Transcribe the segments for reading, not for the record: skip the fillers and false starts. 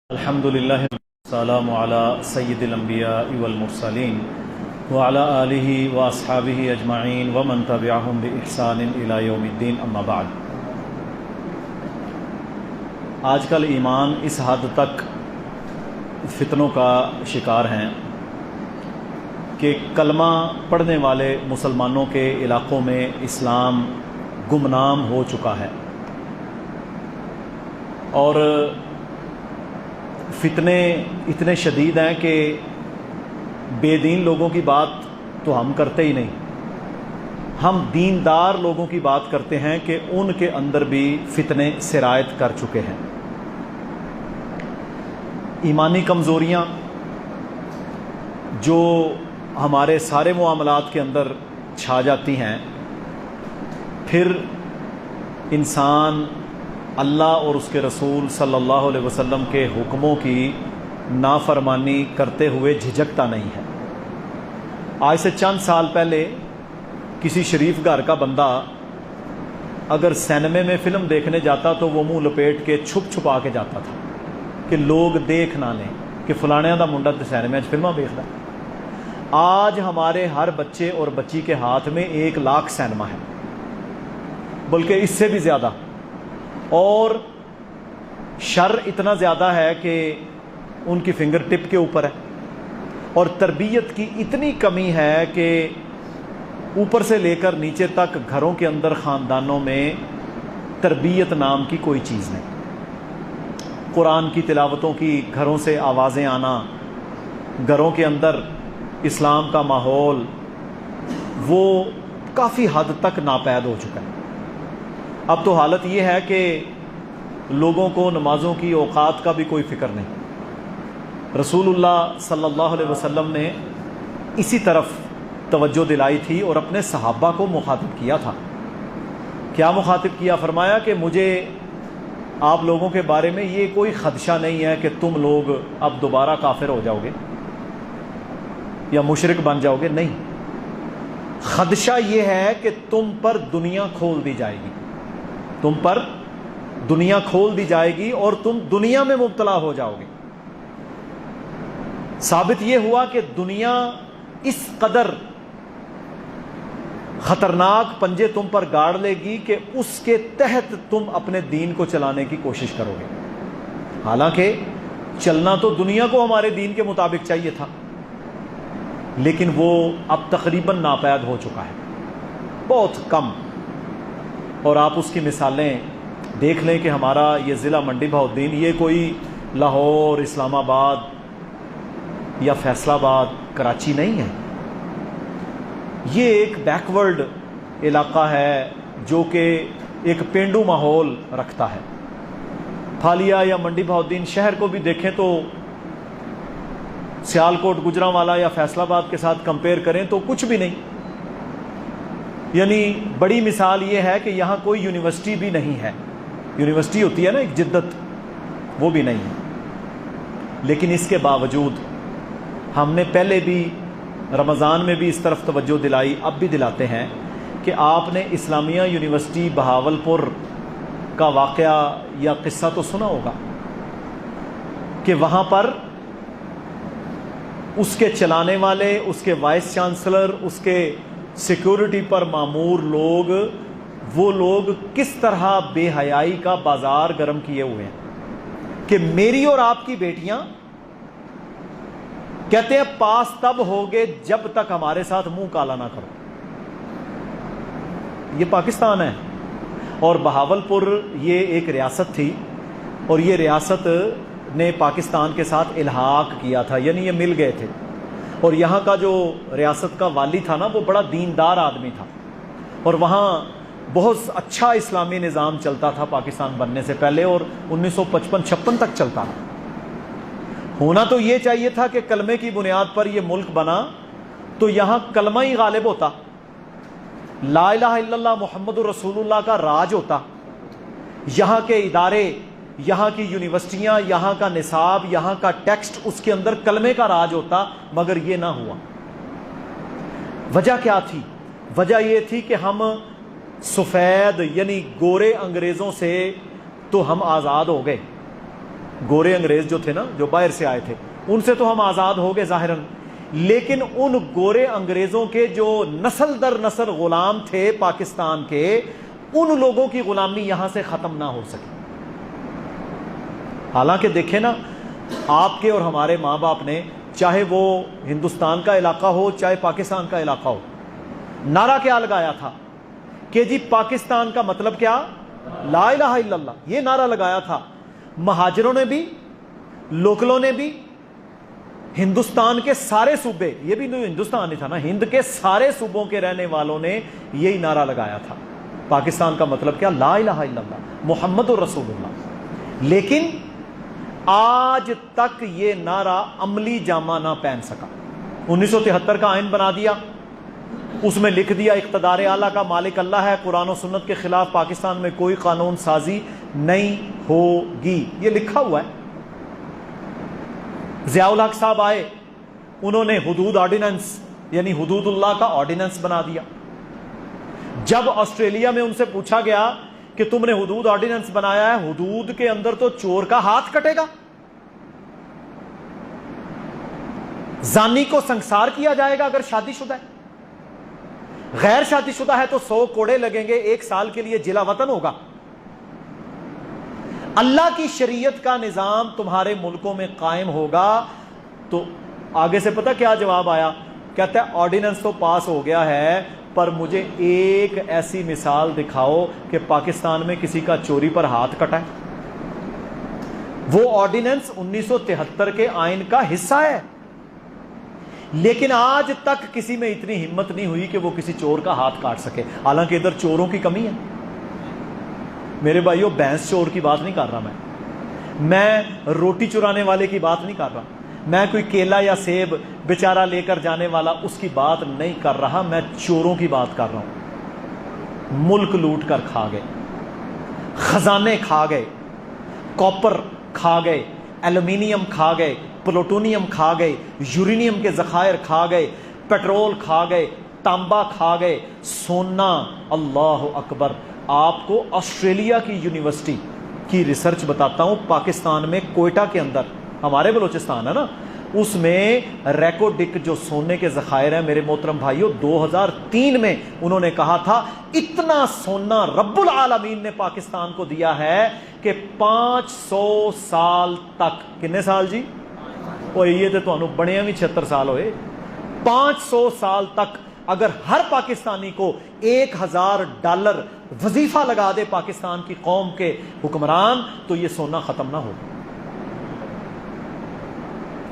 الحمدللہ والسلام علی سید الانبیاء والمرسلین وعلی آلہ واصحابہ اجمعین ومن تبعہم بإحسان الی یوم الدین، اما بعد۔ آج کل ایمان اس حد تک فتنوں کا شکار ہیں کہ کلمہ پڑھنے والے مسلمانوں کے علاقوں میں اسلام گمنام ہو چکا ہے، اور فتنے اتنے شدید ہیں کہ بے دین لوگوں کی بات تو ہم کرتے ہی نہیں، ہم دیندار لوگوں کی بات کرتے ہیں کہ ان کے اندر بھی فتنے سرایت کر چکے ہیں۔ ایمانی کمزوریاں جو ہمارے سارے معاملات کے اندر چھا جاتی ہیں، پھر انسان اللہ اور اس کے رسول صلی اللہ علیہ وسلم کے حکموں کی نافرمانی کرتے ہوئے جھجکتا نہیں ہے۔ آج سے چند سال پہلے کسی شریف گھر کا بندہ اگر سینمے میں فلم دیکھنے جاتا تو وہ منہ لپیٹ کے چھپ چھپا کے جاتا تھا کہ لوگ دیکھ نہ لیں کہ فلانیاں دا منڈا تے سینمے فلماں دیکھدا۔ آج ہمارے ہر بچے اور بچی کے ہاتھ میں 1 لاکھ سینما ہے، بلکہ اس سے بھی زیادہ، اور شر اتنا زیادہ ہے کہ ان کی فنگر ٹپ کے اوپر ہے، اور تربیت کی اتنی کمی ہے کہ اوپر سے لے کر نیچے تک گھروں کے اندر خاندانوں میں تربیت نام کی کوئی چیز نہیں۔ قرآن کی تلاوتوں کی گھروں سے آوازیں آنا، گھروں کے اندر اسلام کا ماحول وہ کافی حد تک ناپید ہو چکا ہے۔ اب تو حالت یہ ہے کہ لوگوں کو نمازوں کی اوقات کا بھی کوئی فکر نہیں۔ رسول اللہ صلی اللہ علیہ وسلم نے اسی طرف توجہ دلائی تھی اور اپنے صحابہ کو مخاطب کیا تھا۔ کیا مخاطب کیا؟ فرمایا کہ مجھے آپ لوگوں کے بارے میں یہ کوئی خدشہ نہیں ہے کہ تم لوگ اب دوبارہ کافر ہو جاؤ گے یا مشرک بن جاؤ گے، نہیں، خدشہ یہ ہے کہ تم پر دنیا کھول دی جائے گی، تم پر دنیا کھول دی جائے گی اور تم دنیا میں مبتلا ہو جاؤ گے۔ ثابت یہ ہوا کہ دنیا اس قدر خطرناک پنجے تم پر گاڑ لے گی کہ اس کے تحت تم اپنے دین کو چلانے کی کوشش کرو گے۔ حالانکہ چلنا تو دنیا کو ہمارے دین کے مطابق چاہیے تھا، لیکن وہ اب تقریباً ناپید ہو چکا ہے، بہت کم۔ اور آپ اس کی مثالیں دیکھ لیں کہ ہمارا یہ ضلع منڈی بہاؤالدین یہ کوئی لاہور، اسلام آباد یا فیصل آباد، کراچی نہیں ہے، یہ ایک بیکورڈ علاقہ ہے جو کہ ایک پینڈو ماحول رکھتا ہے۔ پھالیا یا منڈی بہاؤالدین شہر کو بھی دیکھیں تو سیالکوٹ، گجرانوالا یا فیصل آباد کے ساتھ کمپیئر کریں تو کچھ بھی نہیں۔ یعنی بڑی مثال یہ ہے کہ یہاں کوئی یونیورسٹی بھی نہیں ہے، یونیورسٹی ہوتی ہے نا ایک جدت، وہ بھی نہیں ہے۔ لیکن اس کے باوجود ہم نے پہلے بھی رمضان میں بھی اس طرف توجہ دلائی، اب بھی دلاتے ہیں کہ آپ نے اسلامیہ یونیورسٹی بہاولپور کا واقعہ یا قصہ تو سنا ہوگا کہ وہاں پر اس کے چلانے والے، اس کے وائس چانسلر، اس کے سیکیورٹی پر مامور لوگ، وہ لوگ کس طرح بے حیائی کا بازار گرم کیے ہوئے ہیں کہ میری اور آپ کی بیٹیاں کہتے ہیں پاس تب ہوگے جب تک ہمارے ساتھ منہ کالا نہ کرو۔ یہ پاکستان ہے، اور بہاولپور یہ ایک ریاست تھی، اور یہ ریاست نے پاکستان کے ساتھ الحاق کیا تھا، یعنی یہ مل گئے تھے۔ اور یہاں کا جو ریاست کا والی تھا نا، وہ بڑا دیندار آدمی تھا، اور وہاں بہت اچھا اسلامی نظام چلتا تھا پاکستان بننے سے پہلے، اور 1955-56 تک چلتا تھا۔ ہونا تو یہ چاہیے تھا کہ کلمے کی بنیاد پر یہ ملک بنا تو یہاں کلمہ ہی غالب ہوتا، لا الہ الا اللہ محمد رسول اللہ کا راج ہوتا، یہاں کے ادارے، یہاں کی یونیورسٹیاں، یہاں کا نصاب، یہاں کا ٹیکسٹ، اس کے اندر کلمے کا راج ہوتا، مگر یہ نہ ہوا۔ وجہ کیا تھی؟ وجہ یہ تھی کہ ہم سفید یعنی گورے انگریزوں سے تو ہم آزاد ہو گئے، گورے انگریز جو تھے نا، جو باہر سے آئے تھے، ان سے تو ہم آزاد ہو گئے ظاہراً، لیکن ان گورے انگریزوں کے جو نسل در نسل غلام تھے پاکستان کے، ان لوگوں کی غلامی یہاں سے ختم نہ ہو سکی۔ حالانکہ دیکھیں نا، آپ کے اور ہمارے ماں باپ نے، چاہے وہ ہندوستان کا علاقہ ہو چاہے پاکستان کا علاقہ ہو، نعرہ کیا لگایا تھا کہ جی پاکستان کا مطلب کیا؟ لا الہ الا اللہ، یہ نعرہ لگایا تھا۔ مہاجروں نے بھی، لوکلوں نے بھی، ہندوستان کے سارے صوبے، یہ بھی ہندوستان ہی تھا نا، ہند کے سارے صوبوں کے رہنے والوں نے یہی نعرہ لگایا تھا، پاکستان کا مطلب کیا؟ لا الہ الا اللہ محمد الرسول اللہ۔ لیکن آج تک یہ نعرہ عملی جامہ نہ پہن سکا۔ 1973 کا آئین بنا دیا، اس میں لکھ دیا اقتدار اعلیٰ کا مالک اللہ ہے، قرآن و سنت کے خلاف پاکستان میں کوئی قانون سازی نہیں ہوگی، یہ لکھا ہوا ہے۔ ضیاء الحق صاحب آئے، انہوں نے حدود آرڈیننس یعنی حدود اللہ کا آرڈیننس بنا دیا۔ جب آسٹریلیا میں ان سے پوچھا گیا کہ تم نے حدود آرڈیننس بنایا ہے، حدود کے اندر تو چور کا ہاتھ کٹے گا، زانی کو سنسار کیا جائے گا اگر شادی شدہ ہے، غیر شادی شدہ ہے تو 100 کوڑے لگیں گے، 1 سال کے لیے جلا وطن ہوگا۔ اللہ کی شریعت کا نظام تمہارے ملکوں میں قائم ہوگا۔ تو آگے سے پتہ کیا جواب آیا؟ کہتا ہے آرڈیننس تو پاس ہو گیا ہے، پر مجھے ایک ایسی مثال دکھاؤ کہ پاکستان میں کسی کا چوری پر ہاتھ کٹا ہے۔ وہ آرڈیننس 1973 کے آئین کا حصہ ہے، لیکن آج تک کسی میں اتنی ہمت نہیں ہوئی کہ وہ کسی چور کا ہاتھ کاٹ سکے، حالانکہ ادھر چوروں کی کمی ہے۔ میرے بھائیوں، بھینس چور کی بات نہیں کر رہا میں روٹی چرانے والے کی بات نہیں کر رہا، میں کوئی کیلا یا سیب بیچارہ لے کر جانے والا اس کی بات نہیں کر رہا، میں چوروں کی بات کر رہا ہوں۔ ملک لوٹ کر کھا گئے، خزانے کھا گئے، کاپر کھا گئے، ایلومینیم کھا گئے، پلوٹونیم کھا گئے، یورینیم کے ذخائر کھا گئے، پیٹرول کھا گئے، تانبا کھا گئے، سونا۔ اللہ اکبر! آپ کو آسٹریلیا کی یونیورسٹی کی ریسرچ بتاتا ہوں، پاکستان میں کوئٹہ کے اندر، ہمارے بلوچستان ہے نا، اس میں ریکوڈک جو سونے کے ذخائر ہیں میرے محترم بھائیوں، 2003 میں انہوں نے کہا تھا اتنا سونا رب العالمین نے پاکستان کو دیا ہے کہ 500 سال تک، کتنے سال جی؟ اور یہ تو انہوں بڑے بھی 76 سال ہوئے، 500 سال تک اگر ہر پاکستانی کو $1000 وظیفہ لگا دے پاکستان کی قوم کے حکمران تو یہ سونا ختم نہ ہو۔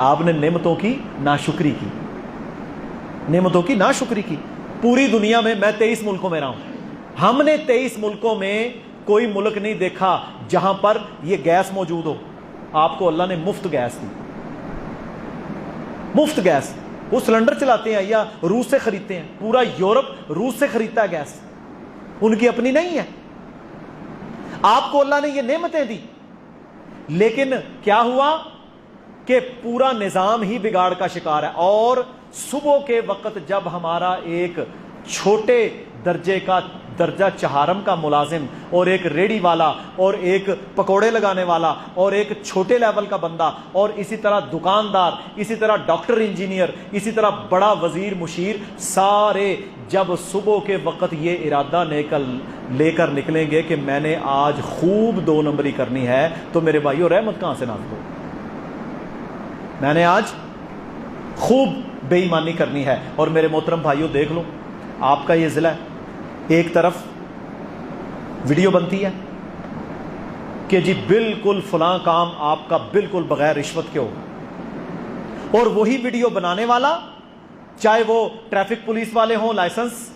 آپ نے نعمتوں کی ناشکری کی، نعمتوں کی ناشکری کی۔ پوری دنیا میں 23 ملکوں میں رہا ہوں، ہم نے 23 ملکوں میں کوئی ملک نہیں دیکھا جہاں پر یہ گیس موجود ہو۔ آپ کو اللہ نے مفت گیس دی، مفت گیس۔ وہ سلنڈر چلاتے ہیں یا روس سے خریدتے ہیں، پورا یورپ روس سے خریدتا ہے گیس، ان کی اپنی نہیں ہے۔ آپ کو اللہ نے یہ نعمتیں دی، لیکن کیا ہوا کہ پورا نظام ہی بگاڑ کا شکار ہے۔ اور صبح کے وقت جب ہمارا ایک چھوٹے درجے کا درجہ چہارم کا ملازم اور ایک ریڑی والا اور ایک پکوڑے لگانے والا اور ایک چھوٹے لیول کا بندہ اور اسی طرح دکاندار، اسی طرح ڈاکٹر انجینئر، اسی طرح بڑا وزیر مشیر، سارے جب صبح کے وقت یہ ارادہ لے کر نکلیں گے کہ میں نے آج خوب 2 نمبری کرنی ہے، تو میرے بھائیو رحمت کہاں سے نازل ہو؟ میں نے آج خوب بے ایمانی کرنی ہے۔ اور میرے محترم بھائیو دیکھ لو، آپ کا یہ ضلع ہے، ایک طرف ویڈیو بنتی ہے کہ جی بالکل فلاں کام آپ کا بالکل بغیر رشوت کے ہوگا، اور وہی ویڈیو بنانے والا، چاہے وہ ٹریفک پولیس والے ہوں لائسنس،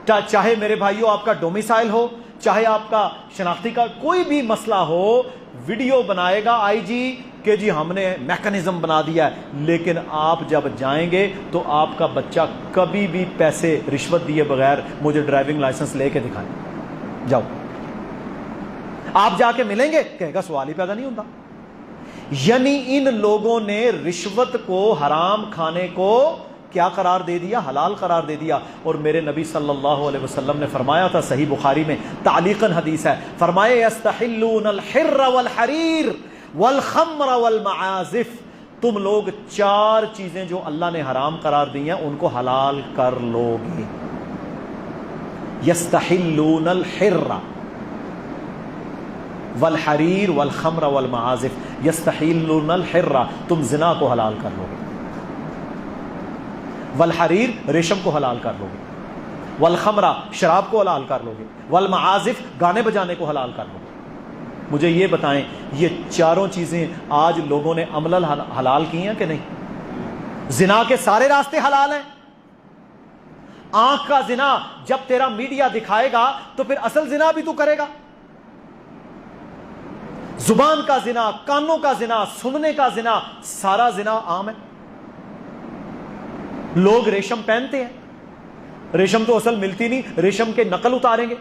چاہے میرے بھائیوں آپ کا ڈومیسائل ہو، چاہے آپ کا شناختی کا کوئی بھی مسئلہ ہو، ویڈیو بنائے گا آئی جی کہ جی ہم نے میکانزم بنا دیا ہے، لیکن آپ جب جائیں گے تو آپ کا بچہ کبھی بھی پیسے رشوت دیے بغیر مجھے ڈرائیونگ لائسنس لے کے دکھائیں، جاؤ۔ آپ جا کے ملیں گے، کہے گا سوال ہی پیدا نہیں ہوتا۔ یعنی ان لوگوں نے رشوت کو، حرام کھانے کو کیا قرار دے دیا؟ حلال قرار دے دیا۔ اور میرے نبی صلی اللہ علیہ وسلم نے فرمایا تھا، صحیح بخاری میں تعلیقاً حدیث ہے، فرمائے یستحلون الحر والحریر، والخمر والمعازف، تم لوگ 4 چیزیں جو اللہ نے حرام قرار دی ہیں ان کو حلال کر لو گے. یستحلون الحر والحریر والخمر والمعازف. یستحلون الحر، تم زنا کو حلال کر لو گے. والحریر، ریشم کو حلال کر لو گے. والخمر، شراب کو حلال کر لو گے. والمعازف، گانے بجانے کو حلال کر لو گے. مجھے یہ بتائیں یہ 4 چیزیں آج لوگوں نے عملاً حلال کی ہیں کہ نہیں؟ زنا کے سارے راستے حلال ہیں. آنکھ کا زنا جب تیرا میڈیا دکھائے گا تو پھر اصل زنا بھی تو کرے گا. زبان کا زنا، کانوں کا زنا، سننے کا زنا، سارا زنا عام ہے. لوگ ریشم پہنتے ہیں، ریشم تو اصل ملتی نہیں، ریشم کے نقل اتاریں گے.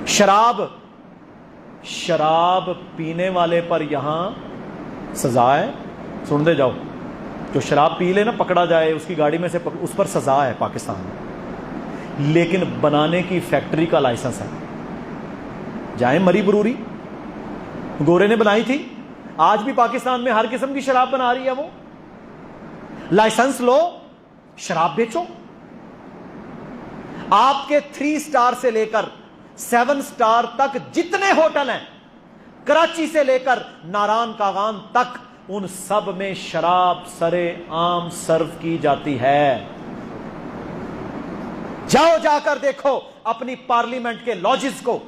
شراب پینے والے پر یہاں سزا ہے، سن دے جاؤ. جو شراب پی لے نا، پکڑا جائے اس کی گاڑی میں سے، اس پر سزا ہے پاکستان میں. لیکن بنانے کی فیکٹری کا لائسنس ہے. جائیں مری بروری، گورے نے بنائی تھی، آج بھی پاکستان میں ہر قسم کی شراب بنا رہی ہے وہ. لائسنس لو، شراب بیچو. آپ کے 3 سٹار سے لے کر 7 سٹار تک جتنے ہوٹل ہیں، کراچی سے لے کر ناران کاغان تک، ان سب میں شراب سرے عام سرو کی جاتی ہے. جاؤ جا کر دیکھو اپنی پارلیمنٹ کے لاجز کو،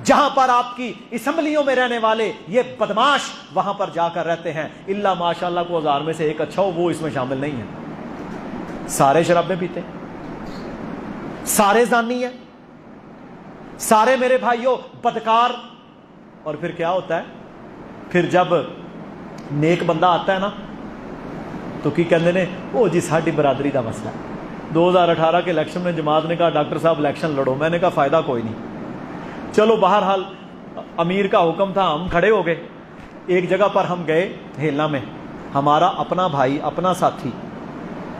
جہاں پر آپ کی اسمبلیوں میں رہنے والے یہ بدماش وہاں پر جا کر رہتے ہیں. اللہ ماشاءاللہ کو 1000 میں سے ایک اچھا ہو، وہ اس میں شامل نہیں ہے. سارے شرابیں پیتے ہیں، سارے زانی ہیں، سارے میرے بھائیوں بدکار. اور پھر کیا ہوتا ہے؟ پھر جب نیک بندہ آتا ہے نا تو کی کہندے نے او جی ساڈی برادری دا مسئلہ ہے. 2018 کے الیکشن میں جماعت نے کہا ڈاکٹر صاحب الیکشن لڑو. میں نے کہا فائدہ کوئی نہیں. چلو بہرحال امیر کا حکم تھا، ہم کھڑے ہو گئے. ایک جگہ پر ہم گئے ہیلنا میں، ہمارا اپنا بھائی، اپنا ساتھی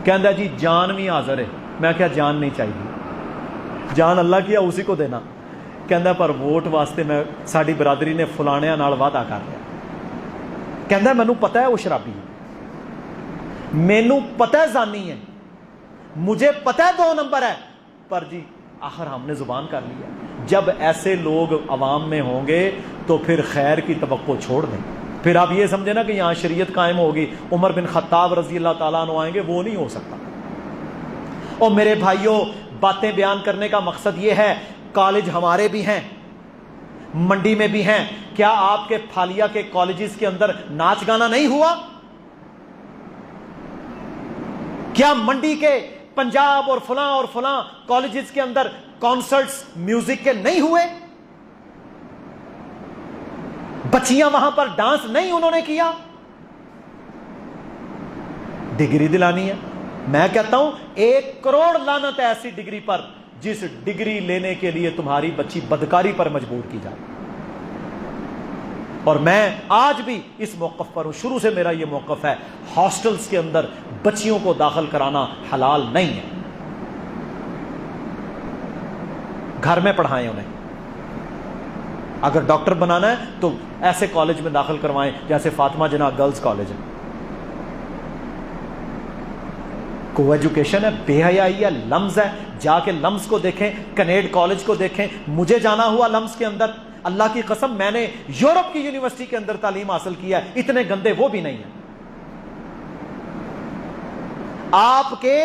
کہندا جی جان بھی حاضر ہے. میں کہا جان نہیں چاہیے، جان اللہ کی اسی کو دینا. کہندا پر ووٹ واسطے میں ساری برادری نے فلانیاں نال وعدہ کر لیا. کہندا مینوں پتہ ہے وہ شرابی ہے، مینوں پتہ ہے زانی ہے، مجھے پتہ ہے 2 نمبر ہے، پر جی آخر ہم نے زبان کر لیا. جب ایسے لوگ عوام میں ہوں گے تو پھر خیر کی توقع چھوڑ دیں. پھر آپ یہ سمجھیں نا کہ یہاں شریعت قائم ہوگی، عمر بن خطاب رضی اللہ تعالیٰ عنہ آئیں گے، وہ نہیں ہو سکتا. اور میرے بھائیوں، باتیں بیان کرنے کا مقصد یہ ہے، کالج ہمارے بھی ہیں، منڈی میں بھی ہیں. کیا آپ کے پھالیا کے کالجز کے اندر ناچ گانا نہیں ہوا؟ کیا منڈی کے پنجاب اور فلاں کالجز کے اندر کانسرٹس میوزک کے نہیں ہوئے؟ بچیاں وہاں پر ڈانس نہیں انہوں نے کیا؟ ڈگری دلانی ہے. میں کہتا ہوں 1 کروڑ لعنت ہے ایسی ڈگری پر جس ڈگری لینے کے لیے تمہاری بچی بدکاری پر مجبور کی جائے. اور میں آج بھی اس موقف پر ہوں، شروع سے میرا یہ موقف ہے، ہاسٹلز کے اندر بچیوں کو داخل کرانا حلال نہیں ہے. گھر میں پڑھائیں انہیں. اگر ڈاکٹر بنانا ہے تو ایسے کالج میں داخل کروائیں جیسے فاطمہ جناح گرلز کالج ہے. کو ایجوکیشن ہے، بے حیائی ہے، لمز ہے. جا کے لمز کو دیکھیں، کنیڈ کالج کو دیکھیں. مجھے جانا ہوا لمز کے اندر، اللہ کی قسم میں نے یورپ کی یونیورسٹی کے اندر تعلیم حاصل کیا ہے، اتنے گندے وہ بھی نہیں ہیں. آپ کے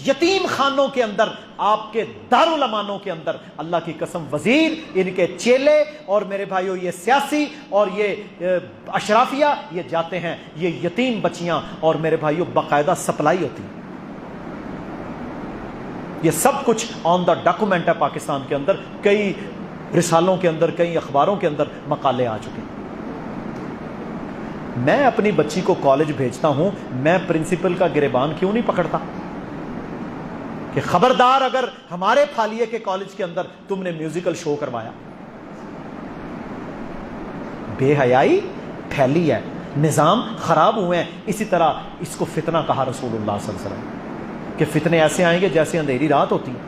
یتیم خانوں کے اندر، آپ کے دارالعمانوں کے اندر اللہ کی قسم وزیر، ان کے چیلے اور میرے بھائیوں یہ سیاسی اور یہ اشرافیہ یہ جاتے ہیں، یہ یتیم بچیاں اور میرے بھائیوں باقاعدہ سپلائی ہوتی ہے. یہ سب کچھ آن دا ڈاکومنٹ ہے پاکستان کے اندر. کئی رسالوں کے اندر، کئی اخباروں کے اندر مقالے آ چکے ہیں. میں اپنی بچی کو کالج بھیجتا ہوں، میں پرنسپل کا گریبان کیوں نہیں پکڑتا کہ خبردار اگر ہمارے پھالیے کے کالج کے اندر تم نے میوزیکل شو کروایا. بے حیائی پھیلی ہے، نظام خراب ہوئے ہیں. اسی طرح اس کو فتنہ کہا رسول اللہ صلی اللہ علیہ وسلم کہ فتنے ایسے آئیں گے جیسے اندھیری رات ہوتی ہے.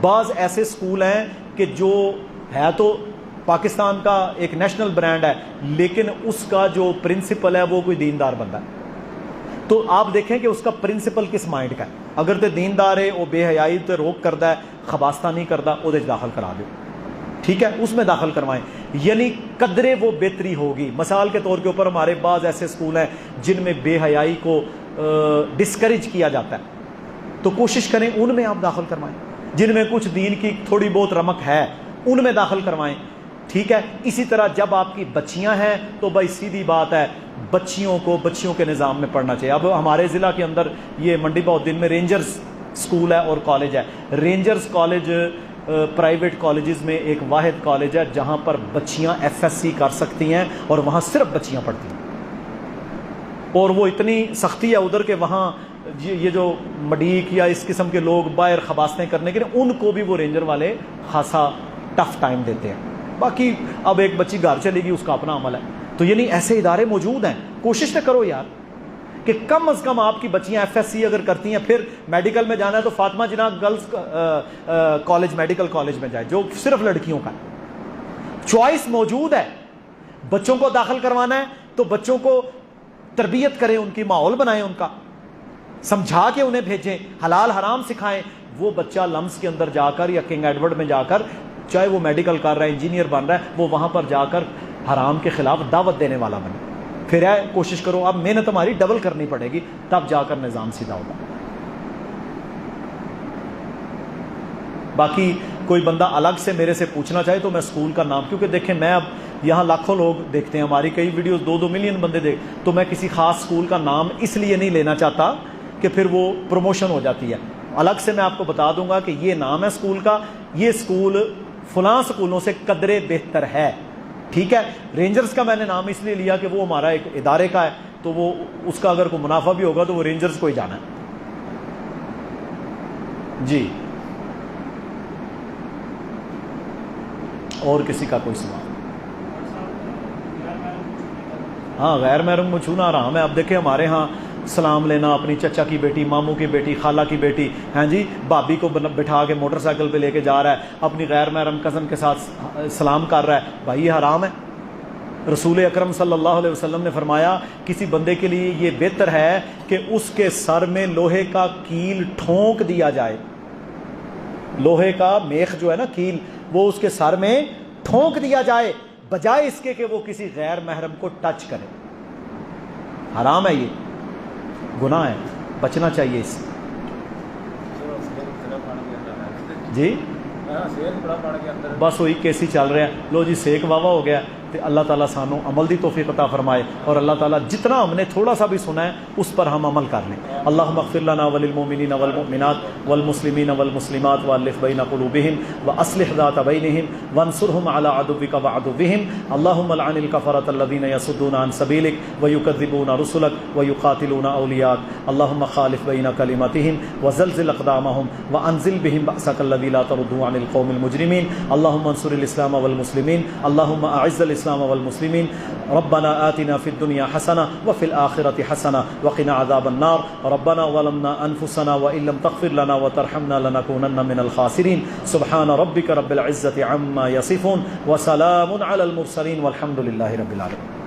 بعض ایسے سکول ہیں کہ جو ہے تو پاکستان کا ایک نیشنل برانڈ ہے لیکن اس کا جو پرنسپل ہے وہ کوئی دیندار بندہ ہے، تو آپ دیکھیں کہ اس کا پرنسپل کس مائنڈ کا ہے. اگر تے دیندار ہے وہ بے حیائی تے روک کردا ہے، خباستہ نہیں کردا، وہ داخل کرا دو، ٹھیک ہے، اس میں داخل کروائیں، یعنی قدرے وہ بہتری ہوگی. مثال کے طور کے اوپر ہمارے بعض ایسے اسکول ہیں جن میں بے حیائی کو ڈسکریج کیا جاتا ہے، تو کوشش کریں ان میں آپ داخل کروائیں. جن میں کچھ دین کی تھوڑی بہت رمق ہے ان میں داخل کروائیں، ٹھیک ہے. اسی طرح جب آپ کی بچیاں ہیں تو بھائی سیدھی بات ہے بچیوں کو بچیوں کے نظام میں پڑھنا چاہیے. اب ہمارے ضلع کے اندر یہ منڈی بہاؤالدین میں رینجرز اسکول ہے اور کالج ہے. رینجرز کالج پرائیویٹ کالجز میں ایک واحد کالج ہے جہاں پر بچیاں FSC کر سکتی ہیں اور وہاں صرف بچیاں پڑھتی ہیں. اور وہ اتنی سختی ہے ادھر کہ وہاں یہ جو مڈیک یا اس قسم کے لوگ باہر خباستیں کرنے کے لیے ان کو بھی وہ رینجر والے خاصا ٹف ٹائم دیتے ہیں. باقی اب ایک بچی گھر چلے گی اس کا اپنا عمل ہے. تو یعنی ایسے ادارے موجود ہیں. کوشش تو کرو یار کہ کم از کم آپ کی بچیاں FSC اگر کرتی ہیں، پھر میڈیکل میں جانا ہے تو فاطمہ جناح گرلز کالج میڈیکل کالج میں جائے جو صرف لڑکیوں کا ہے. چوائس موجود ہے. بچوں کو داخل کروانا ہے تو بچوں کو تربیت کریں، ان کی ماحول بنائیں، ان کا سمجھا کے انہیں بھیجیں، حلال حرام سکھائیں. وہ بچہ لمس کے اندر جا کر یا کنگ ایڈورڈ میں جا کر چاہے وہ میڈیکل کر رہا ہے انجینئر بن رہا ہے وہ وہاں پر جا کر حرام کے خلاف دعوت دینے والا بنے. پھر ہے کوشش کرو، اب محنت ہماری ڈبل کرنی پڑے گی تب جا کر نظام سیدھا ہوگا. باقی کوئی بندہ الگ سے میرے سے پوچھنا چاہے تو میں اسکول کا نام، کیونکہ دیکھیں میں اب یہاں لاکھوں لوگ دیکھتے ہیں ہماری کئی ویڈیوز، 2-2 ملین بندے دیکھ، تو میں کسی خاص اسکول کا نام اس لیے نہیں لینا چاہتا کہ پھر وہ پروموشن ہو جاتی ہے. الگ سے میں آپ کو بتا دوں گا کہ یہ نام ہے اسکول کا، یہ اسکول فلاں اسکولوں سے قدرے بہتر ہے، ٹھیک ہے. رینجرز کا میں نے نام اس لیے لیا کہ وہ ہمارا ایک ادارے کا ہے، تو وہ اس کا اگر کوئی منافع بھی ہوگا تو وہ رینجرز کو ہی جانا ہے. جی اور کسی کا کوئی سوال؟ ہاں غیر محرم کو چھونا حرام ہے. اب دیکھیں ہمارے ہاں سلام لینا اپنی چچا کی بیٹی، ماموں کی بیٹی، خالہ کی بیٹی، ہاں جی بھابی کو بٹھا کے موٹر سائیکل پہ لے کے جا رہا ہے، اپنی غیر محرم کزن کے ساتھ سلام کر رہا ہے، بھائی یہ حرام ہے. رسول اکرم صلی اللہ علیہ وسلم نے فرمایا کسی بندے کے لیے یہ بہتر ہے کہ اس کے سر میں لوہے کا کیل ٹھونک دیا جائے. لوہے کا میخ جو ہے نا کیل، وہ اس کے سر میں ٹھونک دیا جائے بجائے اس کے کہ وہ کسی غیر محرم کو ٹچ کرے. حرام ہے، یہ گناہ ہے، بچنا چاہیے اس سے. جی بس وہی کیسی چل رہے ہیں، لو جی سیک واوا ہو گیا. تو اللہ تعالیٰ سانو عمل دی توفیق عطا فرمائے اور اللہ تعالیٰ جتنا ہم نے تھوڑا سا بھی سنا ہے اس پر ہم عمل کر لیں. اللہم اغفر لنا وللمؤمنین والمؤمنات والمسلمین والمسلمات والف بین قلوبہم واصلح ذات بینہم وانصرہم علی عدوک وعدوہم. اللہم لعن الکفرۃ الذین یصدون عن سبیلک ویکذبون رسلک ویقاتلون اولیاءک. اللہم خالف بین کلمتہم وزلزل اقدامہم وانزل بہم بأسک الذی لا ترد عن القوم المجرمین. اللہم انصر الاسلام والمسلمین. اللہم اعز الاسلام والمسلمین. ربنا آتنا فی الدنیا حسنہ وفی الآخرۃ حسنہ وقنا عذاب النار. ربنا ظلمنا انفسنا وان لم تغفر لنا وترحمنا لنکونن من الخاسرین. سبحان ربک رب العزة عما یصفون وسلام علی المرسلین والحمد للہ رب العالمین.